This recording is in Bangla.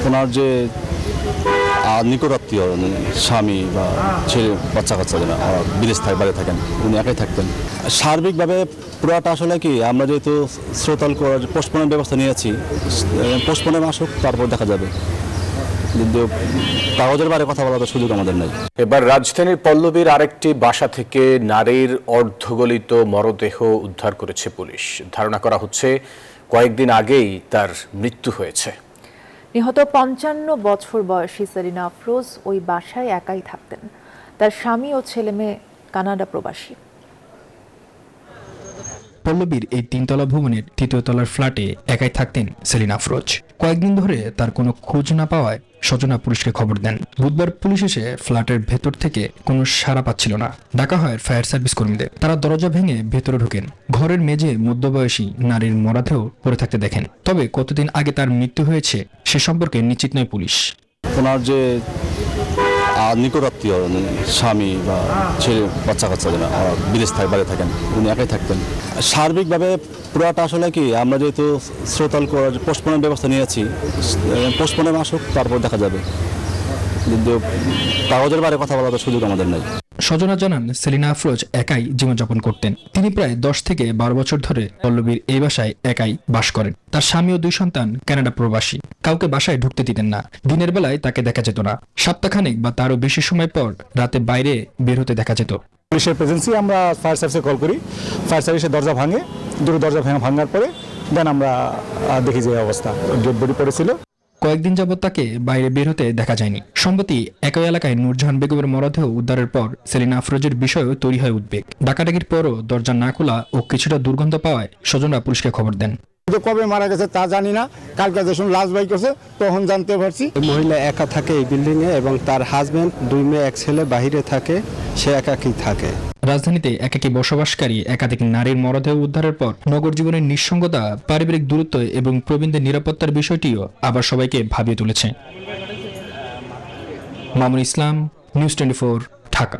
ওনার যে নিকটাত্মীয় স্বামী বা ছেলে বাচ্চা কাচ্চা যারা বিদেশ থাকে বাইরে থাকেন, উনি একাই থাকতেন। সার্বিকভাবে পুরাটা আসলে কি, আমরা যেহেতু শ্রোতাল পোস্টপনের ব্যবস্থা নিয়েছি, পোস্টপনের আসুক তারপর দেখা যাবে, কিন্তু কাগজের বাইরে কথা বলার সুযোগ আমাদের নাই। এবার রাজধানীর পল্লবীর আরেকটি বাসা থেকে নারীর অর্ধগলিত মরদেহ উদ্ধার করেছে পুলিশ। ধারণা করা হচ্ছে কয়েকদিন আগেই তার মৃত্যু হয়েছে। নিহত 55 বছর বয়সী সেলিনা আফরোজ ওই বাসায় একাই থাকতেন। তার স্বামী ও ছেলে মেয়ে কানাডা প্রবাসী। পল্লবীর এই তিনতলা ভবনের তৃতীয় তলার ফ্ল্যাটে একাই থাকতেন সেলিনা আফরোজ। কয়েকদিন ধরে তার কোনো খোঁজ না পাওয়ায় স্বজনা পুলিশকে খবর দেন। বুধবার পুলিশ এসে ফ্ল্যাটের ভেতর থেকে কোনো সাড়া পাচ্ছিল না। ডাকা হয় ফায়ার সার্ভিস কর্মীদের। তারা দরজা ভেঙে ভেতরে ঢোকেন। ঘরের মেঝে মধ্যবয়সী নারীর মরদেহ পড়ে থাকতে দেখেন। তবে কতদিন আগে তার মৃত্যু হয়েছে সে সম্পর্কে নিশ্চিত নয় পুলিশ। ওনার যে নিকটাত্মীয় স্বামী বা ছেলে বাচ্চা কাচ্চা যারা বিদেশ থাকে বাইরে থাকেন, উনি একাই থাকতেন। সার্বিকভাবে পুরাটা আসলে কি, আমরা যেহেতু শ্রোতাল পোস্টপনের ব্যবস্থা নিয়েছি, পোস্টপনের আসুক তারপর দেখা যাবে, কিন্তু কাগজের বাইরে কথা বলার সুযোগ আমাদের নাই। স্বজনা জানান সেলিনা আফরোজ একাই জীবনযাপন করতেন। তিনি প্রায় 10 থেকে 12 বছর ধরে পল্লবীর এই বাসায় একাই বাস করেন। তার স্বামী ও 2 সন্তান কানাডা প্রবাসী। কাউকে বাসায় ঢুকতে দিতেন না। দিনের বেলায় তাকে দেখা যেত না। সপ্তাহখানেক বা তারও বেশি সময় পর রাতে বাইরে বের হতে দেখা যেত। পুলিশের প্রেজেন্সি আমরা ফায়ার সার্ভিসে কল করি। ফায়ার সার্ভিসে দরজা ভাঙে, দুটো দরজা ভাঙার পরে দেন আমরা দেখি যে অবস্থা, ডেড বডি পড়েছিল। কয়েকদিন যাবৎ তাকে বাইরে বের হতে দেখা যায়নি। সম্প্রতি একই এলাকায় নূরজাহান বেগমের মরদেহ উদ্ধারের পর সেলিনা আফরোজের বিষয়েও তৈরি হয় উদ্বেগ। ডাকাডাকির পরও দরজা না খোলা ও কিছুটা দুর্গন্ধ পাওয়ায় স্বজনরা পুলিশকে খবর দেন। কবে মারা গেছে তা জানি না, কালকে যখন লাশ বাই করছে তখন জানতে পারছি। মহিলা একা থাকে এই বিল্ডিং এ এবং তার হাজবেন্ড 2 মেয়ে 1 ছেলে বাহিরে থাকে, সে একাকী থাকে। রাজধানীতে একাকী বসবাসকারী একাধিক নারীর মরদেহ উদ্ধারের পর নগর জীবনের নিঃসঙ্গতা, পারিবারিক দূরত্ব এবং প্রবীণদের নিরাপত্তার বিষয়টিও আবার সবাইকে ভাবিয়ে তুলেছে। মামুন ইসলাম, নিউজ 24, ঢাকা।